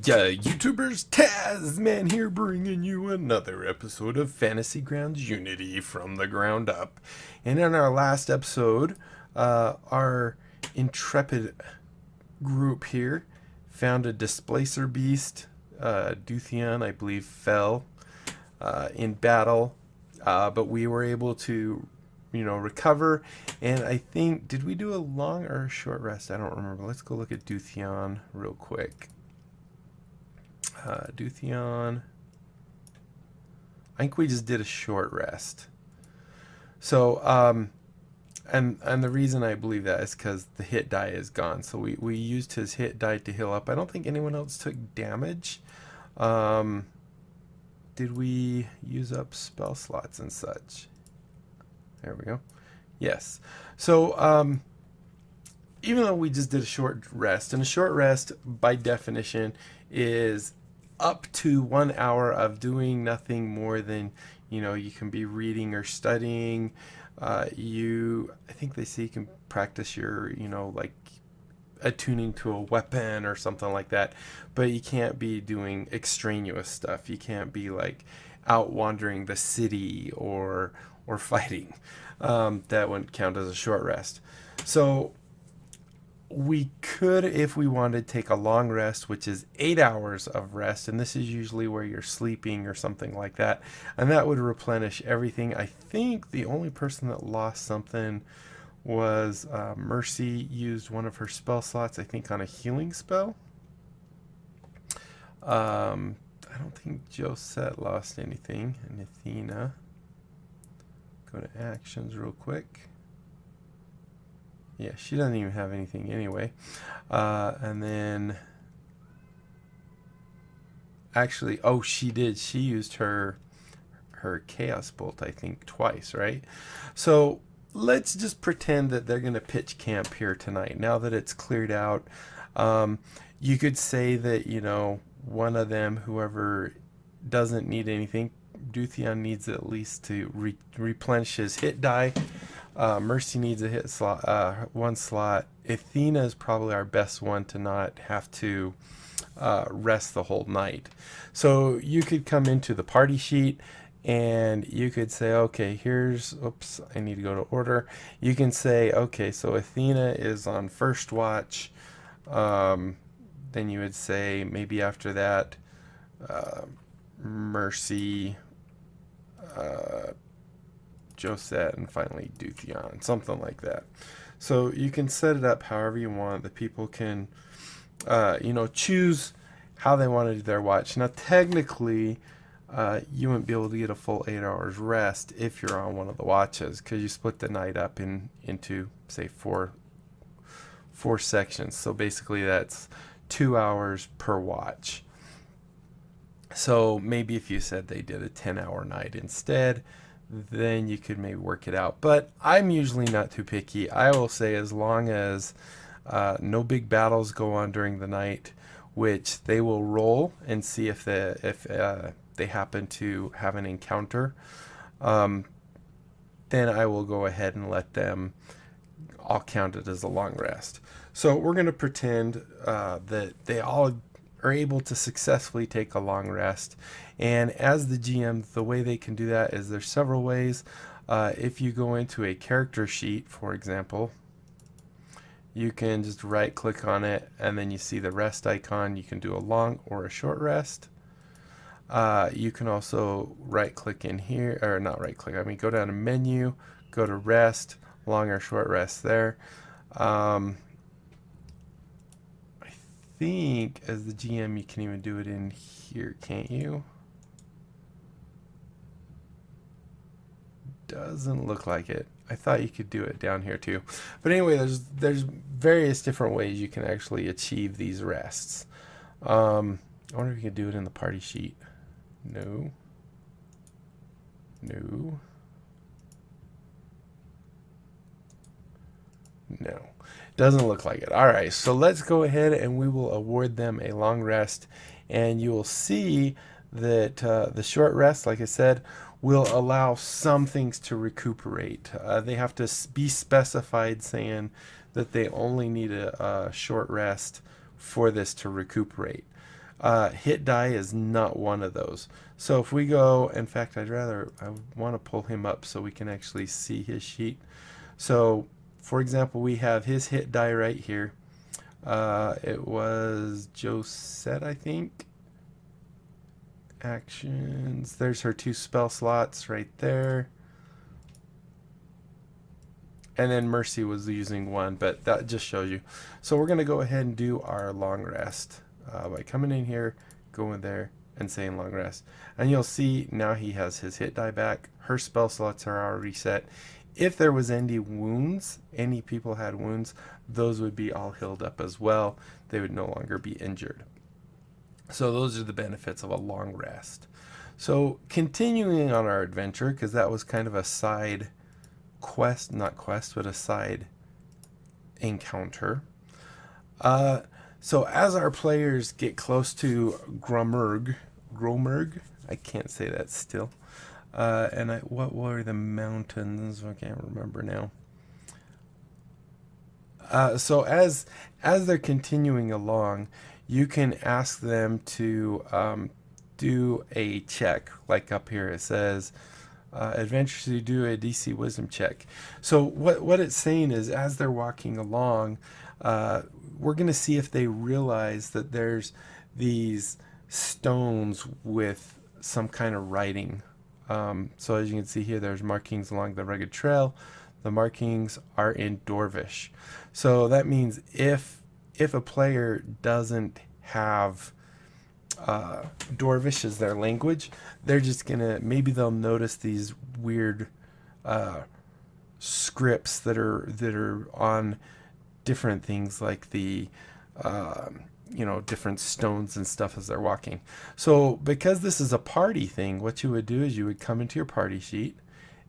Yeah, YouTubers, Tasman here bringing you another episode of Fantasy Grounds Unity from the ground up. And in our last episode, our intrepid group here found a displacer beast. Dutheon, I believe, fell in battle, but we were able to, recover. And I think, did we do a long or a short rest? I don't remember. Let's go look at Dutheon real quick. Dutheon. I think we just did a short rest. So, and the reason I believe that is because the hit die is gone. So we used his hit die to heal up. I don't think anyone else took damage. Did we use up spell slots and such? There we go. Yes. So, even though we just did a short rest, and a short rest by definition is up to 1 hour of doing nothing more than, you can be reading or studying. I think they say you can practice your, like attuning to a weapon or something like that, but you can't be doing extraneous stuff. You can't be like out wandering the city or fighting. That wouldn't count as a short rest. So we could, if we wanted, take a long rest, which is 8 hours of rest, and this is usually where you're sleeping or something like that, and that would replenish everything. I think the only person that lost something was Mercy used one of her spell slots, I think, on a healing spell. I don't think Josette lost anything. And Athena. Go to actions real quick. Yeah, she doesn't even have anything anyway. And then, actually, oh, she did. She used her Chaos Bolt, I think, twice, right? So let's just pretend that they're going to pitch camp here tonight. Now that it's cleared out, you could say that, one of them, whoever doesn't need anything, Dutheon needs at least to replenish his hit die. Mercy needs a hit slot, one slot. Athena is probably our best one to not have to rest the whole night. So you could come into the party sheet and you could say, okay, oops, I need to go to order. You can say, okay, so Athena is on first watch. Then you would say maybe after that, Mercy, Josette, and finally Dutheon, something like that. So you can set it up however you want. The people can, choose how they want to do their watch. Now, technically, you wouldn't be able to get a full 8 hours rest if you're on one of the watches, because you split the night up into, say, four sections. So basically, that's 2 hours per watch. So maybe if you said they did a 10-hour night instead, then you could maybe work it out. But I'm usually not too picky. I will say, as long as no big battles go on during the night, which they will roll and see if they happen to have an encounter, then I will go ahead and let them all count it as a long rest. So we're going to pretend that they all are able to successfully take a long rest. And as the GM, the way they can do that is there's several ways. If you go into a character sheet, for example, you can just right click on it and then you see the rest icon. You can do a long or a short rest. You can also right click in here, or not right click, go down to menu, go to rest, long or short rest there. I think as the GM you can even do it in here, can't you? Doesn't look like it. I thought you could do it down here too. But anyway, there's various different ways you can actually achieve these rests. I wonder if you could do it in the party sheet. No. Doesn't look like it. All right, so let's go ahead and we will award them a long rest. And you will see that the short rest, like I said, will allow some things to recuperate. They have to be specified saying that they only need a short rest for this to recuperate. Hit die is not one of those. So if we go, in fact, I want to pull him up so we can actually see his sheet. So, for example, we have his hit die right here. It was Josette, I think. Actions. There's her 2 spell slots right there. And then Mercy was using 1, but that just shows you. So we're going to go ahead and do our long rest by coming in here, going there, and saying long rest. And you'll see now he has his hit die back. Her spell slots are already set. If there was any wounds, any people had wounds, those would be all healed up as well. They would no longer be injured. So those are the benefits of a long rest. So continuing on our adventure, because that was kind of a side quest, not quest, but a side encounter. So as our players get close to Grumbach, I can't say that still. What were the mountains? I can't remember now. So as they're continuing along, you can ask them to do a check. Like up here it says, adventurously do a DC Wisdom check. So what it's saying is, as they're walking along, we're going to see if they realize that there's these stones with some kind of writing. So as you can see here, there's markings along the rugged trail. The markings are in Dwarvish. So that means if a player doesn't have Dwarvish as their language, they're just gonna, maybe they'll notice these weird scripts that are on different things, like the different stones and stuff as they're walking. So because this is a party thing, what you would do is you would come into your party sheet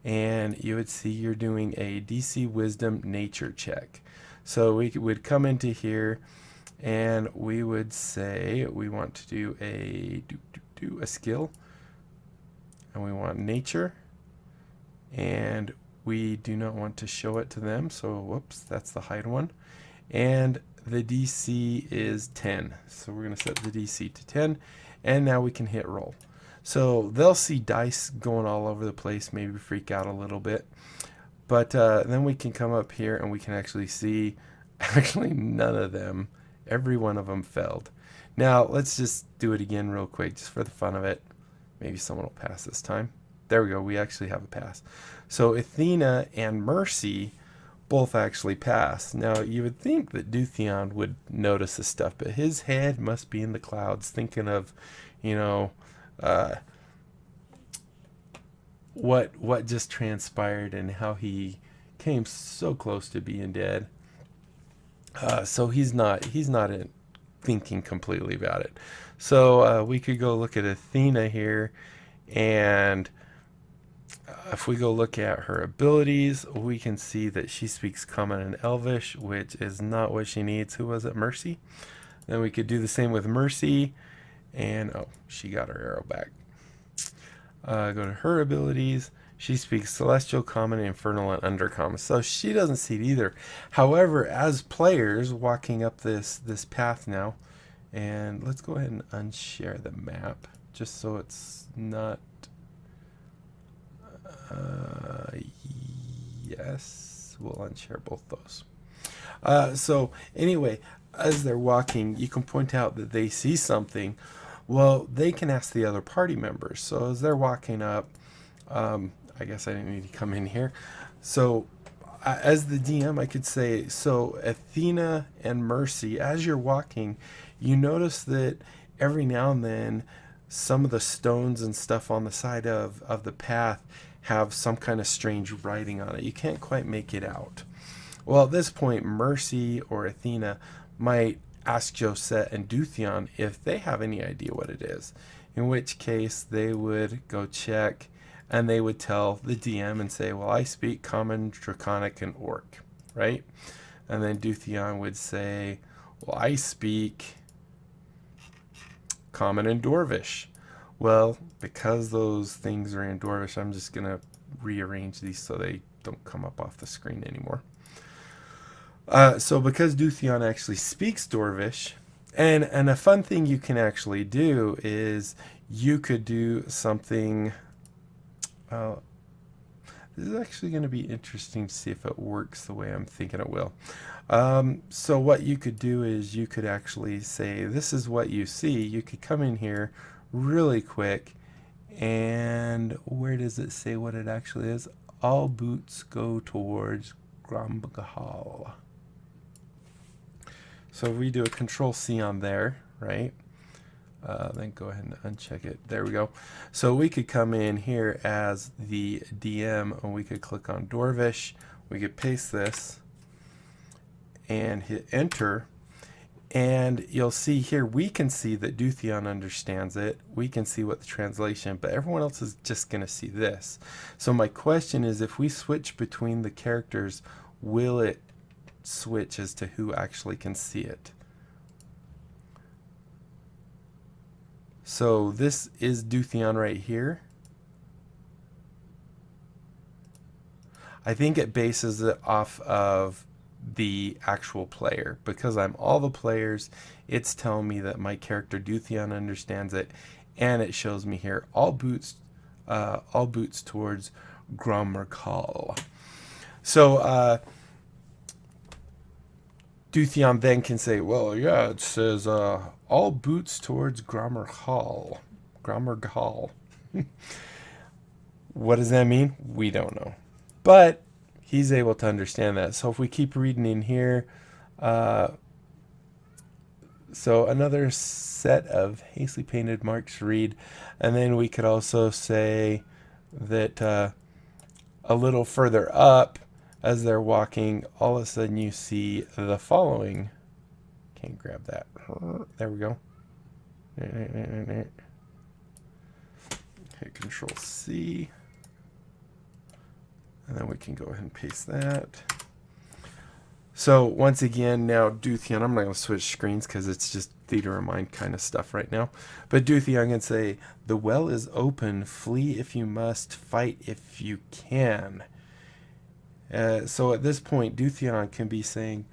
and you would see you're doing a DC Wisdom Nature check. So we would come into here and we would say we want to do a skill, and we want nature, and we do not want to show it to them, so whoops, that's the hide one. And the DC is 10, so we're going to set the DC to 10, and now we can hit roll. So they'll see dice going all over the place, maybe freak out a little bit, but then we can come up here and we can actually see actually none of them, every one of them failed. Now let's just do it again real quick just for the fun of it. Maybe someone will pass this time. There we go, we actually have a pass. So Athena and Mercy both actually pass. Now you would think that Dutheon would notice this stuff, but his head must be in the clouds thinking of, what just transpired and how he came so close to being dead. So he's not thinking completely about it. So we could go look at Athena here, and if we go look at her abilities, we can see that she speaks Common and Elvish, which is not what she needs. Who was it? Mercy? Then we could do the same with Mercy, and oh, she got her arrow back. Go to her abilities. She speaks Celestial, Common, Infernal, and Undercommon. So she doesn't see it either. However, as players walking up this path now, and let's go ahead and unshare the map just so it's not. Yes, we'll unshare both those. So anyway, as they're walking, you can point out that they see something. Well, they can ask the other party members. So as they're walking up, I guess I didn't need to come in here. So as the DM, I could say, so Athena and Mercy, as you're walking, you notice that every now and then some of the stones and stuff on the side of the path have some kind of strange writing on it. You can't quite make it out. Well, at this point, Mercy or Athena might ask Josette and Dutheon if they have any idea what it is, in which case they would go check and they would tell the DM and say, well, I speak Common, Draconic, and Orc, right? And then Dutheon would say, well, I speak Common and Dwarvish. Well, because those things are in Dwarvish, I'm just going to rearrange these so they don't come up off the screen anymore. So because Dutheon actually speaks Dwarvish, And a fun thing you can actually do is you could do something. Uh, this is actually going to be interesting to see if it works the way I'm thinking it will. So what you could do is you could actually say, this is what you see. You could come in here really quick, and where does it say what it actually is? All boots go towards Grumbach. So if we do a Control C on there, right? Then go ahead and uncheck it. There we go. So we could come in here as the DM, and we could click on Dorvish. We could paste this and hit enter. And you'll see here, we can see that Dutheon understands it. We can see what the translation, but everyone else is just going to see this. So my question is, if we switch between the characters, will it switch as to who actually can see it? So this is Dutheon right here. I think it bases it off of the actual player. Because I'm all the players, it's telling me that my character Dutheon understands it, and it shows me here all boots towards Grumbach. So Dutheon then can say, well, yeah, it says all boots towards Grumbach. Grumbach. What does that mean? We don't know. But he's able to understand that. So if we keep reading in here, so another set of hastily painted marks to read. And then we could also say that a little further up, as they're walking, all of a sudden you see the following. Can't grab that. There we go. Hit Control C. And then we can go ahead and paste that. So once again, now Dutheon, I'm not going to switch screens because it's just theater of mind kind of stuff right now. But Dutheon can say, the well is open, flee if you must, fight if you can. So at this point, Dutheon can be saying,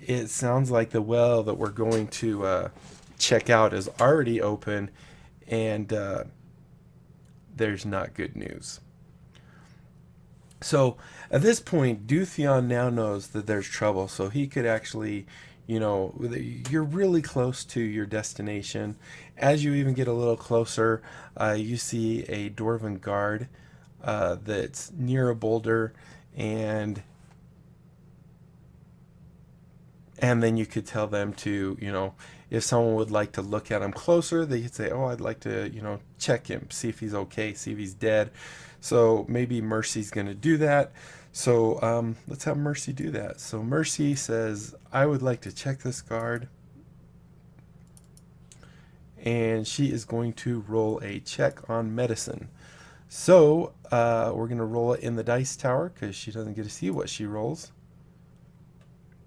it sounds like the well that we're going to check out is already open, and there's not good news. So at this point, Dutheon now knows that there's trouble, so he could actually, you know, you're really close to your destination. As you even get a little closer, you see a Dwarven guard that's near a boulder, and then you could tell them to, you know, if someone would like to look at him closer, they could say, oh, I'd like to, you know, check him, see if he's okay, see if he's dead. So maybe Mercy's going to do that. So let's have Mercy do that. So Mercy says, I would like to check this guard. And she is going to roll a check on medicine. So we're going to roll it in the dice tower because she doesn't get to see what she rolls.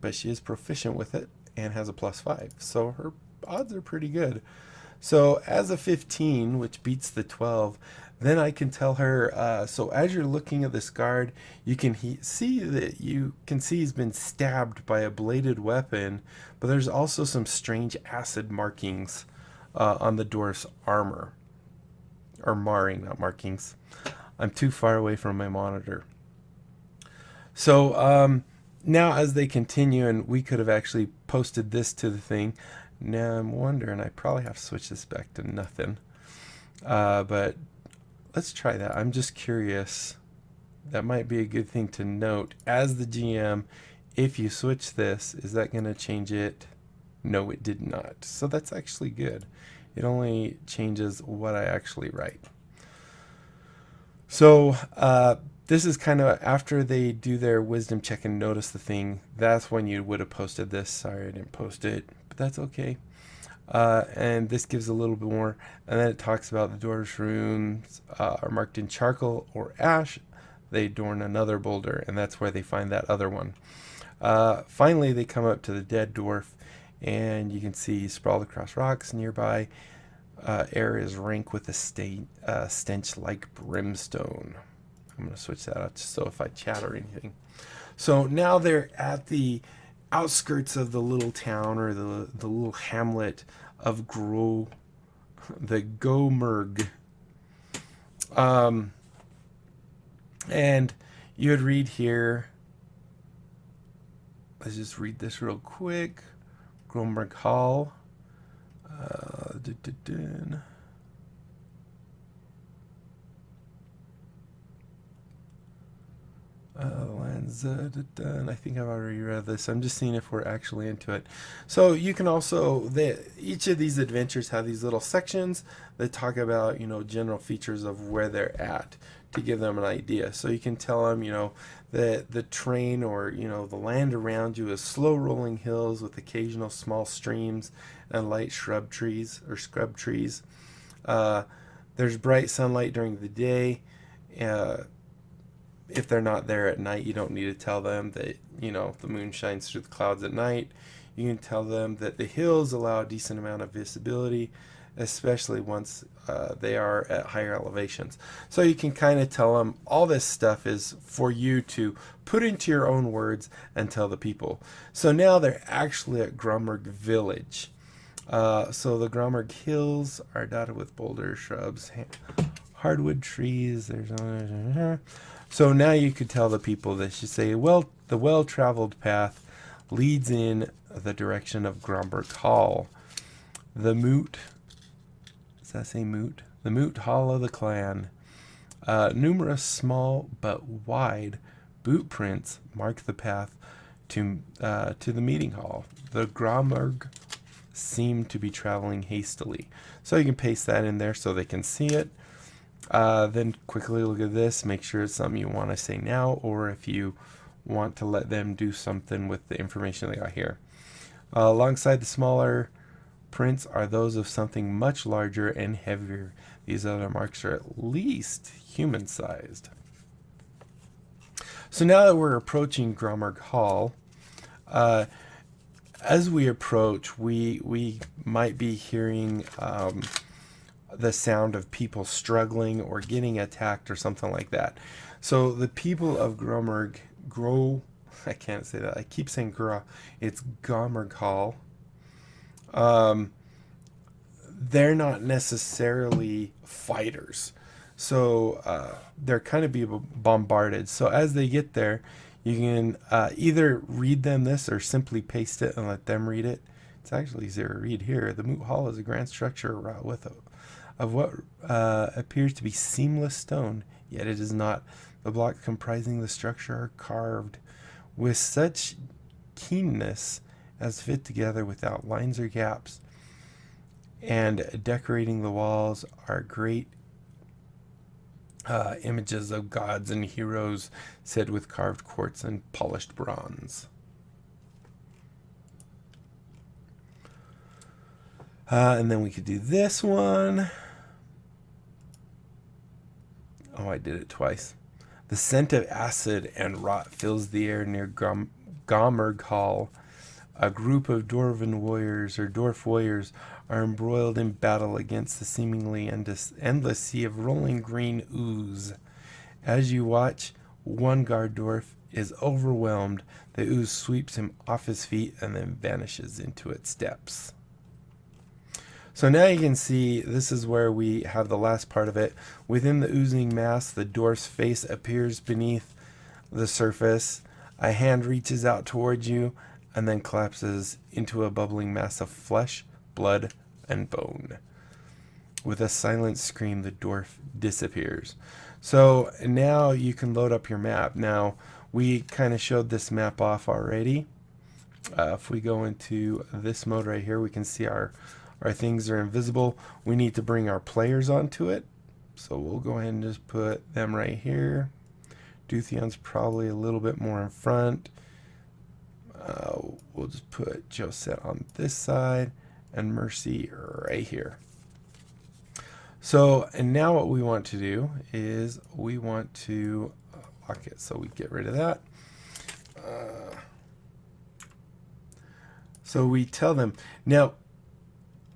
But she is proficient with it and has a +5. So her odds are pretty good. So as a 15, which beats the 12, then I can tell her, so as you're looking at this guard, you can see that he's been stabbed by a bladed weapon, but there's also some strange acid markings on the dwarf's armor. Or marring, not markings. I'm too far away from my monitor. So now as they continue, and we could have actually posted this to the thing. Now I'm wondering, I probably have to switch this back to nothing. But let's try that. I'm just curious. That might be a good thing to note. As the GM, if you switch this, is that going to change it? No, it did not. So that's actually good. It only changes what I actually write. So this is kind of after they do their wisdom check and notice the thing. That's when you would have posted this. Sorry, I didn't post it, but that's okay. And this gives a little bit more. And then it talks about the dwarves' rooms are marked in charcoal or ash. They adorn another boulder, and that's where they find that other one. Finally, they come up to the dead dwarf, and you can see sprawled across rocks nearby. Air is rank with a stench like brimstone. I'm going to switch that out so if I chat or anything. So now they're at the outskirts of the little town or the little hamlet of the Gomerg. And you would read here, let's just read this real quick. Grumbach Hall. I think I've already read this. I'm just seeing if we're actually into it. So you can also, each of these adventures have these little sections that talk about, general features of where they're at to give them an idea. So you can tell them, that the terrain or, the land around you is slow rolling hills with occasional small streams and light scrub trees. There's bright sunlight during the day. If they're not there at night, you don't need to tell them that, the moon shines through the clouds at night. You can tell them that the hills allow a decent amount of visibility, especially once they are at higher elevations. So you can kind of tell them all this stuff is for you to put into your own words and tell the people. So now they're actually at Grumbach Village. So the Grumbach Hills are dotted with boulders, shrubs, hardwood trees. So now you could tell the people this. You say, well, the well-traveled path leads in the direction of Grumbach Hall. The moot, does that say moot? The moot hall of the clan. Numerous small but wide boot prints mark the path to the meeting hall. The Grumbach seem to be traveling hastily. So you can paste that in there so they can see it. Then quickly look at this, make sure it's something you want to say now, or if you want to let them do something with the information they got here. Alongside the smaller prints are those of something much larger and heavier. These other marks are at least human-sized. So now that we're approaching Grumbach Hall, as we approach, we might be hearing the sound of people struggling or getting attacked or something like that. So the people of Grumbach, I can't say that. I keep saying it's Grumbach Hall. They're not necessarily fighters. So they're kind of being bombarded. So as they get there, you can either read them this or simply paste it and let them read it. It's actually easier to read here. The Moot Hall is a grand structure of what appears to be seamless stone, yet it is not. The blocks comprising the structure are carved with such keenness as fit together without lines or gaps, and decorating the walls are great images of gods and heroes set with carved quartz and polished bronze. And then we could do this one. Oh, I did it twice. The scent of acid and rot fills the air near Grumbach Hall. A group of dwarf warriors are embroiled in battle against the seemingly endless sea of rolling green ooze. As you watch, one guard dwarf is overwhelmed. The ooze sweeps him off his feet and then vanishes into its depths. So now you can see this is where we have the last part of it. Within the oozing mass, the dwarf's face appears beneath the surface. A hand reaches out towards you and then collapses into a bubbling mass of flesh, blood, and bone. With a silent scream, the dwarf disappears. So now you can load up your map. Now, we kind of showed this map off already. If we go into this mode right here, we can see our things are invisible. We need to bring our players onto it. So we'll go ahead and just put them right here. Duthion's probably a little bit more in front. We'll just put Josette on this side and Mercy right here. So, and now what we want to do is we want to lock it. So we get rid of that. So we tell them, now,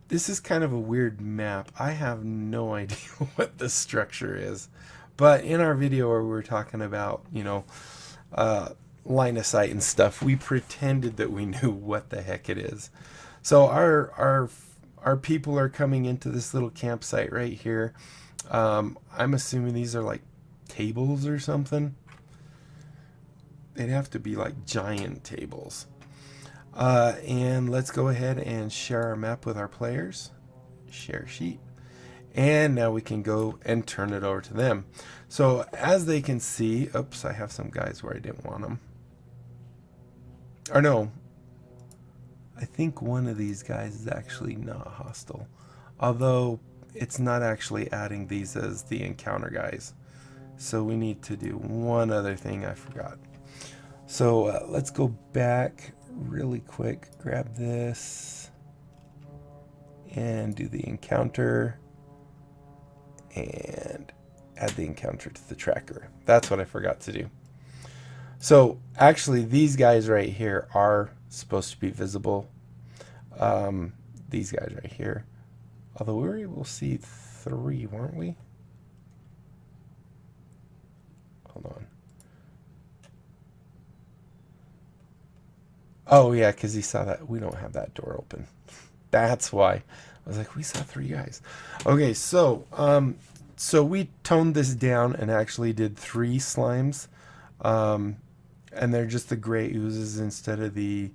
this is kind of a weird map. I have no idea what the structure is. But in our video where we were talking about, line of sight and stuff. We pretended that we knew what the heck it is. So our people are coming into this little campsite right here. I'm assuming these are like tables or something. They'd have to be like giant tables. And let's go ahead and share our map with our players. Share sheet. And now we can go and turn it over to them. So as they can see, oops, I have some guys where I didn't want them. Or no, I think one of these guys is actually not hostile. Although it's not actually adding these as the encounter guys. So we need to do one other thing I forgot. So let's go back really quick, grab this, and do the encounter, and add the encounter to the tracker. That's what I forgot to do. So actually these guys right here are supposed to be visible. These guys right here. Although we were able to see 3, weren't we? Hold on. Oh yeah, because he saw that we don't have that door open. That's why. I was like, we saw 3 guys. Okay, so so we toned this down and actually did 3 slimes. And they're just the gray oozes instead of the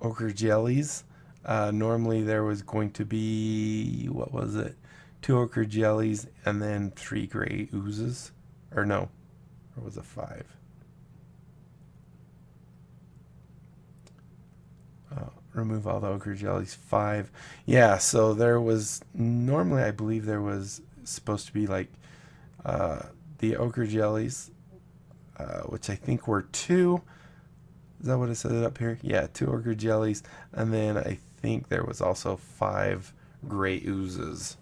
ochre jellies. Normally there was going to be, what was it? 2 ochre jellies and then 3 gray oozes. Or no, or was it 5? Remove all the ochre jellies, 5. Yeah, so there was, normally I believe there was supposed to be like the ochre jellies, which I think were 2. Is that what it said up here? Yeah, 2 ochre jellies, and then I think there was also 5 gray oozes.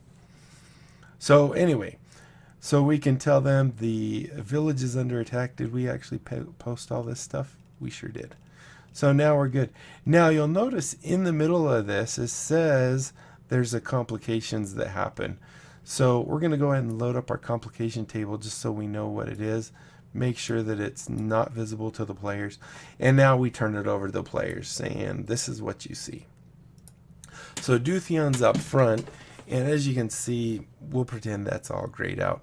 So anyway, so we can tell them the village is under attack. Did we actually post all this stuff? We sure did. So now we're good. Now you'll notice in the middle of this, it says there's a complications that happen. So we're going to go ahead and load up our complication table just so we know what it is. Make sure that it's not visible to the players. And now we turn it over to the players saying, this is what you see. So Duthion's up front. And as you can see, we'll pretend that's all grayed out.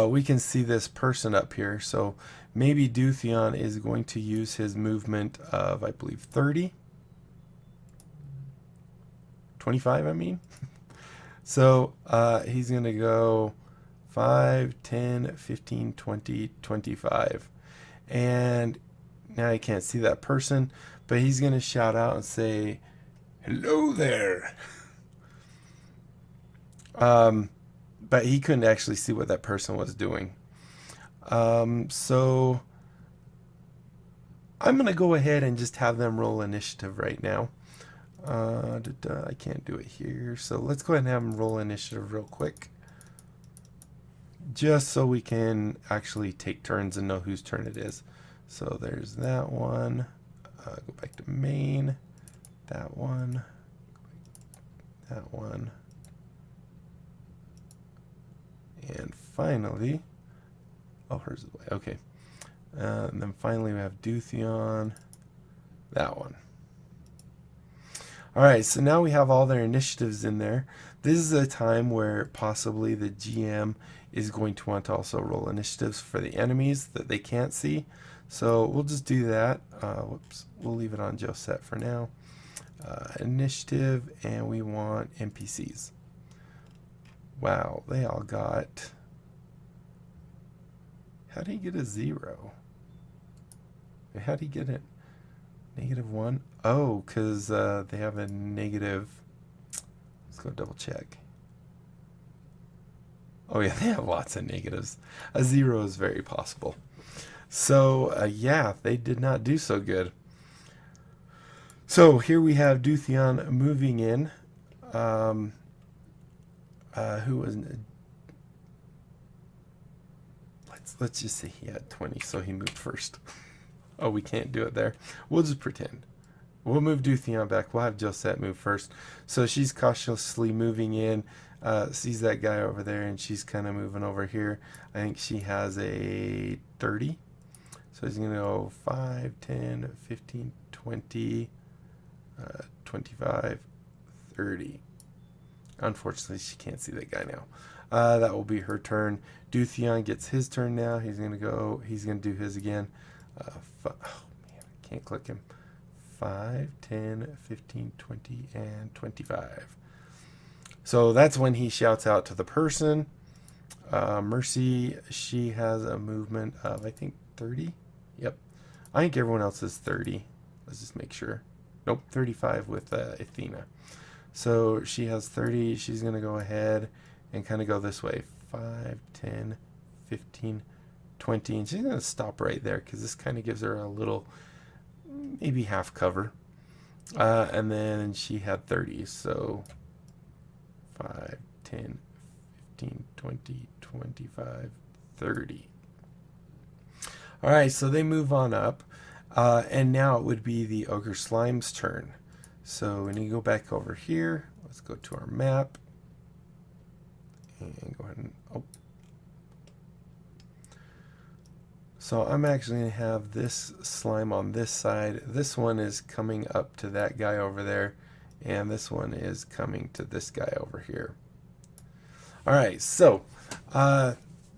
We can see this person up here. So maybe Duthion is going to use his movement of, I believe, 30. 25, I mean. So he's going to go 5, 10, 15, 20, 25. And now I can't see that person, but he's going to shout out and say, hello there. But he couldn't actually see what that person was doing. So I'm going to go ahead and just have them roll initiative right now. I can't do it here. So let's go ahead and have them roll initiative real quick. Just so we can actually take turns and know whose turn it is. So there's that one. Go back to main. That one. That one. And finally, oh, hers is away. Okay. And then finally we have Duthion. That one. All right, so now we have all their initiatives in there. This is a time where possibly the GM is going to want to also roll initiatives for the enemies that they can't see. So we'll just do that. Whoops, we'll leave it on Josette for now. Initiative, and we want NPCs. Wow, they all got... How did he get a 0? How did he get it? -1? Oh, because they have a negative. Let's go double check. Oh yeah, they have lots of negatives. A 0 is very possible. So yeah, they did not do so good. So here we have Duthion moving in. Who was... Let's just say he had 20, so he moved first. Oh, we can't do it there. We'll just pretend. We'll move Duthion back. We'll have Josette move first. So she's cautiously moving in, sees that guy over there, and she's kind of moving over here. I think she has a 30. So So he's going to go 5, 10, 15, 20, 25, 30. Unfortunately, she can't see that guy now. That will be her turn. Dutheon gets his turn now. He's going to do his again. Oh, man, I can't click him. 5, 10, 15, 20, and 25. So that's when he shouts out to the person. Mercy, she has a movement of, I think, 30. Yep. I think everyone else is 30. Let's just make sure. Nope, 35 with Athena. So she has 30. She's going to go ahead and kind of go this way. 5, 10, 15, 20. And she's going to stop right there because this kind of gives her a little, maybe half cover. And then she had 30. So 5, 10, 15, 20, 25, 30. All right, so they move on up. And now it would be the Ogre Slime's turn. So we need to go back over here. Let's go to our map. And go ahead and, oh. So I'm actually going to have this slime on this side. This one is coming up to that guy over there. And this one is coming to this guy over here. All right, so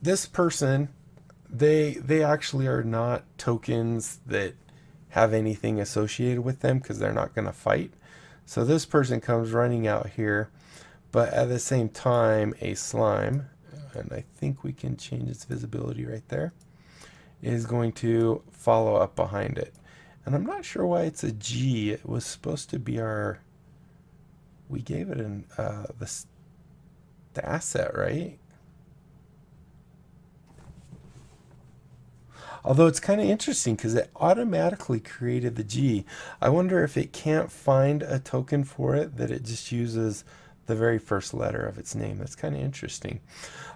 this person, they actually are not tokens that have anything associated with them because they're not going to fight. So this person comes running out here, but at the same time, a slime, and I think we can change its visibility right there, is going to follow up behind it. And I'm not sure why it's a G. It was supposed to be our, we gave it an the asset, right? Although it's kind of interesting because it automatically created the G. I wonder if it can't find a token for it, that it just uses the very first letter of its name. That's kind of interesting.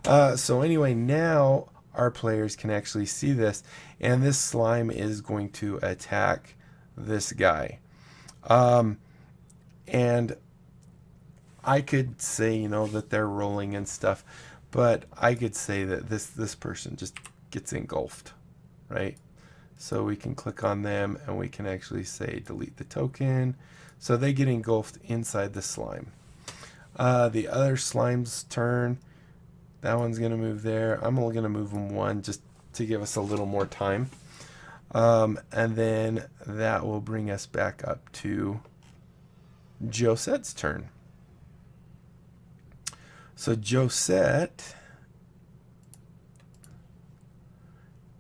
So anyway, now our players can actually see this, and this slime is going to attack this guy. And I could say, you know, that they're rolling and stuff, but I could say that this person just gets engulfed. Right? So we can click on them and we can actually say delete the token. So they get engulfed inside the slime. The other slime's turn. That one's going to move there. I'm only going to move them one just to give us a little more time. And then that will bring us back up to Josette's turn. So Josette,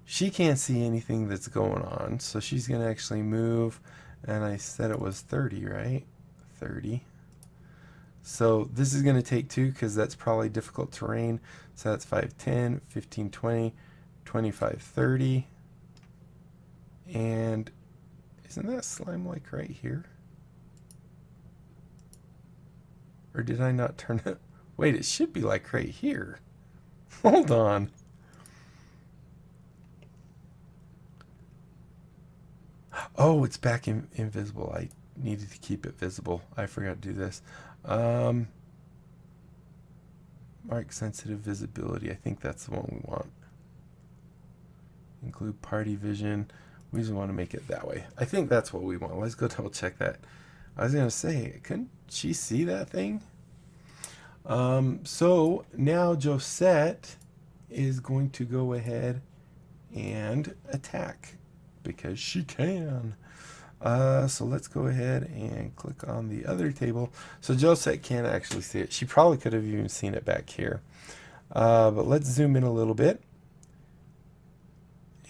she can't see anything that's going on, so she's going to actually move, and I said it was 30, right? 30. So this is going to take 2 because that's probably difficult terrain. So that's 5, 10, 15, 20, 25, 30. And isn't that slime like right here? Or did I not turn it? Wait, it should be like right here. Hold on. Oh, it's back invisible. I needed to keep it visible. I forgot to do this. Mark sensitive visibility. I think that's the one we want. Include party vision. We just want to make it that way. I think that's what we want. Let's go double check that. I was going to say, couldn't she see that thing? So now Josette is going to go ahead and attack, because she can. So let's go ahead and click on the other table. So Josette can't actually see it. She probably could have even seen it back here. But let's zoom in a little bit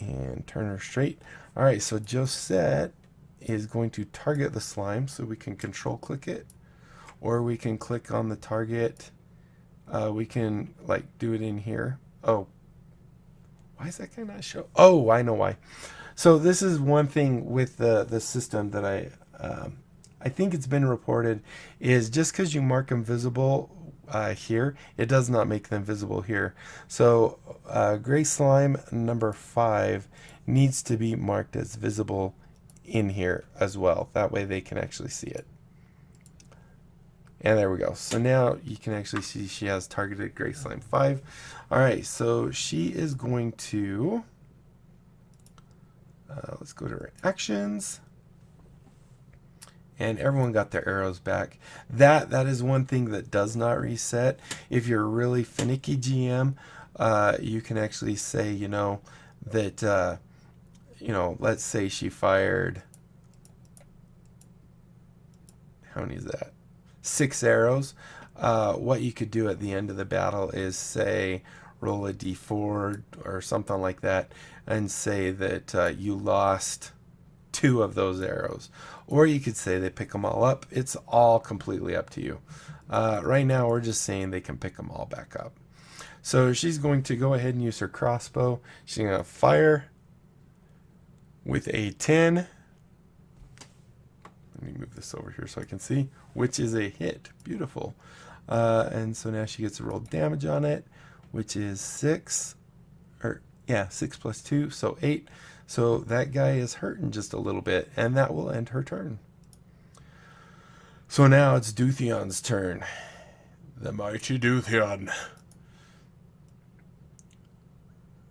and turn her straight. All right, so Josette is going to target the slime, so we can control click it, or we can click on the target. We can like do it in here. Oh, why is that guy not show? Oh, I know why. So this is one thing with the system that I think it's been reported, is just because you mark them visible here, it does not make them visible here. So gray slime number 5 needs to be marked as visible in here as well. That way they can actually see it. And there we go. So now you can actually see she has targeted gray slime 5. All right, so she is going to let's go to our actions. And everyone got their arrows back. That is one thing that does not reset. If you're a really finicky GM, you can actually say, you know, that, you know, let's say she fired, how many is that? 6 arrows. What you could do at the end of the battle is say, roll a d4 or something like that, and say that you lost 2 of those arrows. Or you could say they pick them all up. It's all completely up to you. Right now we're just saying they can pick them all back up. So she's going to go ahead and use her crossbow. She's going to fire with a 10. Let me move this over here so I can see, which is a hit. Beautiful. And so now she gets to roll damage on it, which is 6. Or yeah, 6 plus 2, so 8. So that guy is hurting just a little bit, and that will end her turn. So now it's Duthion's turn. The mighty Duthion,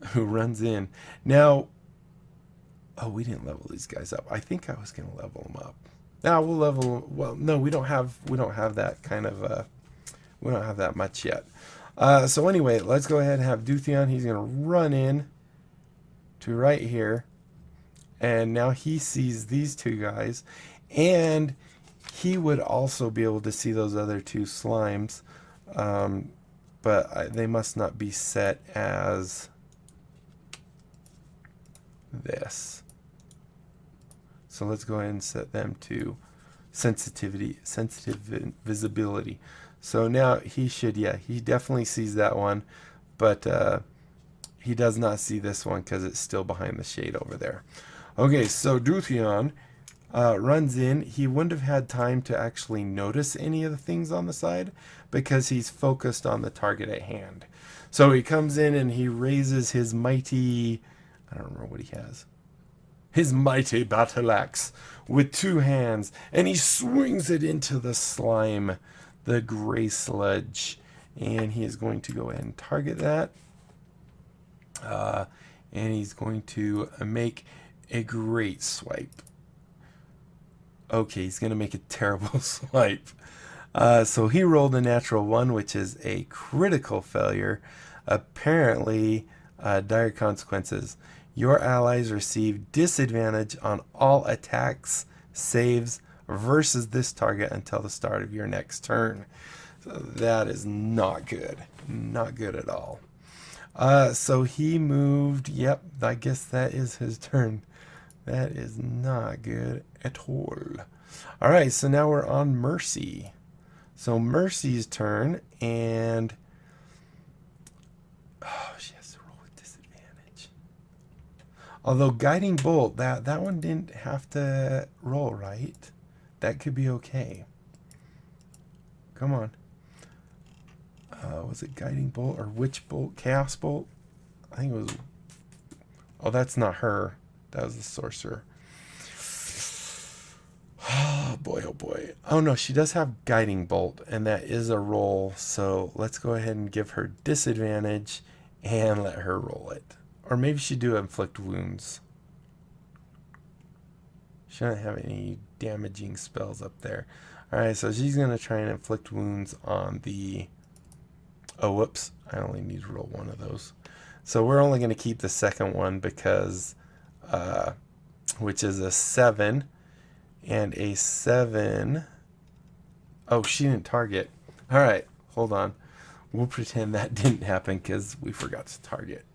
who runs in. Now, oh, we didn't level these guys up. I think I was going to level them up. Now we'll level. Well, no, we don't have that kind of. We don't have that much yet. So anyway, let's go ahead and have Duthion. He's going to run in to right here, and now he sees these 2 guys, and he would also be able to see those other 2 slimes, but they must not be set as this. So let's go ahead and set them to sensitive visibility. So now he should, yeah, he definitely sees that one, but he does not see this one because it's still behind the shade over there. Okay, so Duthion runs in. He wouldn't have had time to actually notice any of the things on the side because he's focused on the target at hand. So he comes in and he raises his mighty, I don't remember what he has, his mighty battle axe with 2 hands, and he swings it into the slime, the gray sludge, and he is going to go ahead and target that. And he's going to make a great swipe. Okay, he's going to make a terrible swipe. So he rolled a natural 1, which is a critical failure. Apparently, dire consequences. Your allies receive disadvantage on all attacks, saves versus this target until the start of your next turn. So that is not good. Not good at all. So he moved. Yep, I guess that is his turn. That is not good at all. All right, so now we're on Mercy. So Mercy's turn, and oh, she has to roll with disadvantage. Although Guiding Bolt, that one didn't have to roll, right? That could be okay. Come on. Was it Guiding Bolt or Witch Bolt? Chaos Bolt? I think it was. Oh, that's not her. That was the sorcerer. Oh boy, oh boy. Oh no, she does have Guiding Bolt, and that is a roll. So let's go ahead and give her disadvantage and let her roll it. Or maybe she do Inflict Wounds. She doesn't have any damaging spells up there. Alright, so she's going to try and inflict wounds on the... Oh, whoops. I only need to roll 1 of those. So we're only going to keep the second one because... which is a 7. And a 7... Oh, she didn't target. Alright, hold on. We'll pretend that didn't happen because we forgot to target.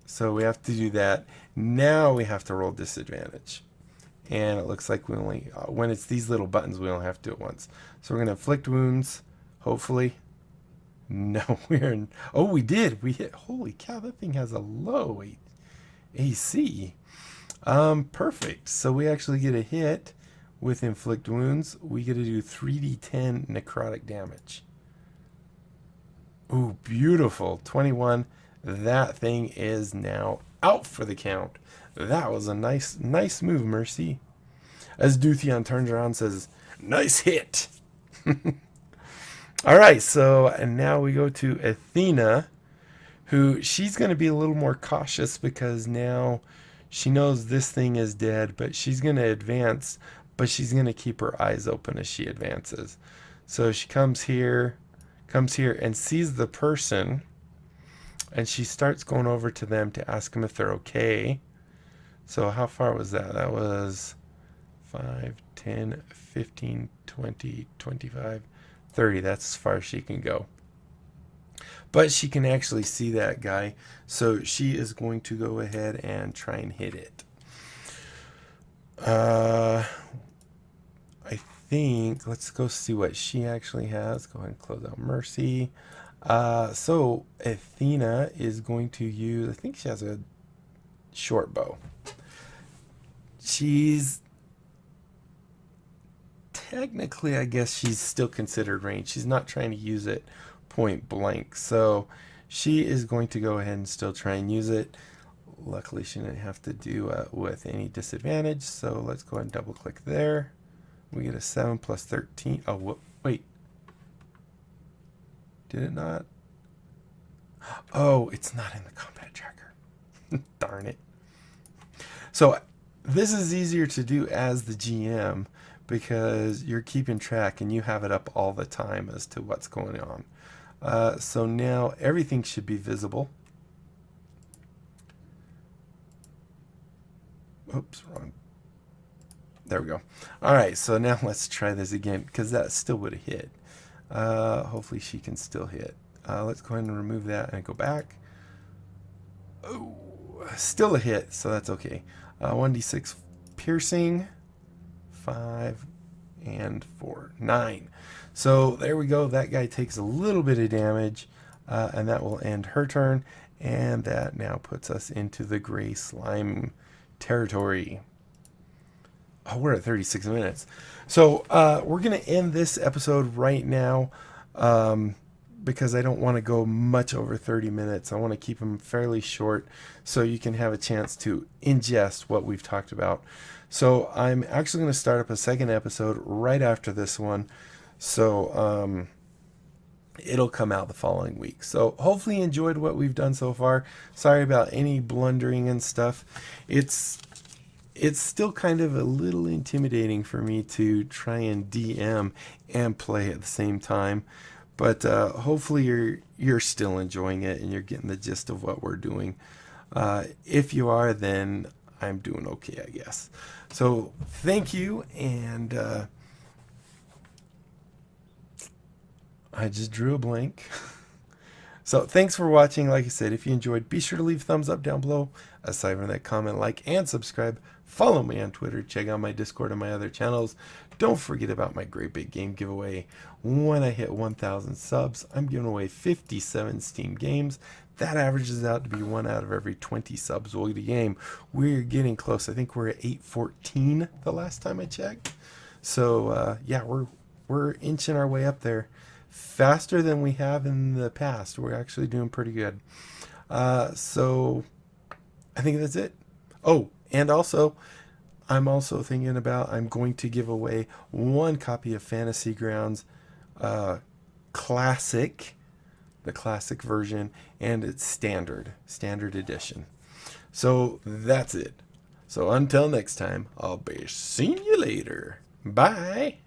So we have to do that. Now we have to roll disadvantage. And it looks like we only, when it's these little buttons, we only have to do it once. So we're going to inflict wounds, hopefully. No, oh, we did. We hit, holy cow, that thing has a low AC. Perfect. So we actually get a hit with inflict wounds. We get to do 3d10 necrotic damage. Ooh, beautiful. 21. That thing is now out for the count. That was a nice move, Mercy. As Duthion turns around and says, nice hit. All right, so and now we go to Athena, who she's going to be a little more cautious because now She knows this thing is dead, but she's going to advance, but she's going to keep her eyes open as she advances. So she comes here and sees the person, and she starts going over to them to ask them if they're okay. So how far was that? That was 5, 10, 15, 20, 25, 30. That's as far as she can go. But she can actually see that guy, so she is going to go ahead and try and hit it. I think, let's go see what she actually has. Go ahead and close out Mercy. So Athena is going to use, I think she has a short bow. She's technically, I guess she's still considered range. She's not trying to use it point blank. So she is going to go ahead and still try and use it. Luckily, she didn't have to do with any disadvantage. So let's go ahead and double click there. We get a 7 plus 13. Oh, wait. Did it not? Oh, it's not in the combat tracker. Darn it. So this is easier to do as the GM because you're keeping track and you have it up all the time as to what's going on. So now everything should be visible. Oops, wrong. There we go. All right, so now let's try this again because that still would have hit. Hopefully she can still hit. Let's go ahead and remove that and go back. Oh, still a hit, so that's okay. 1d6 piercing, 5 and 4, 9. So there we go. That guy takes a little bit of damage, and that will end her turn. And that now puts us into the gray slime territory. Oh, we're at 36 minutes. So we're going to end this episode right now because I don't want to go much over 30 minutes. I want to keep them fairly short so you can have a chance to ingest what we've talked about. So I'm actually going to start up a second episode right after this one. So it'll come out the following week. So hopefully you enjoyed what we've done so far. Sorry about any blundering and stuff. It's still kind of a little intimidating for me to try and DM and play at the same time. But hopefully you're still enjoying it and you're getting the gist of what we're doing. If you are, then I'm doing okay, I guess. So thank you, and I just drew a blank. So thanks for watching. Like I said, if you enjoyed, be sure to leave a thumbs up down below. Aside from that, comment, like, and subscribe. Follow me on Twitter. Check out my Discord and my other channels. Don't forget about my Great Big Game giveaway. When I hit 1,000 subs, I'm giving away 57 Steam games. That averages out to be 1 out of every 20 subs will get a game. We're getting close. I think we're at 814 the last time I checked. So yeah, we're inching our way up there. Faster than we have in the past. We're actually doing pretty good. So I think that's it. Oh, and also, I'm also thinking about, I'm going to give away 1 copy of Fantasy Grounds Classic, the classic version, and it's standard edition. So that's it. So until next time, I'll be seeing you later. Bye.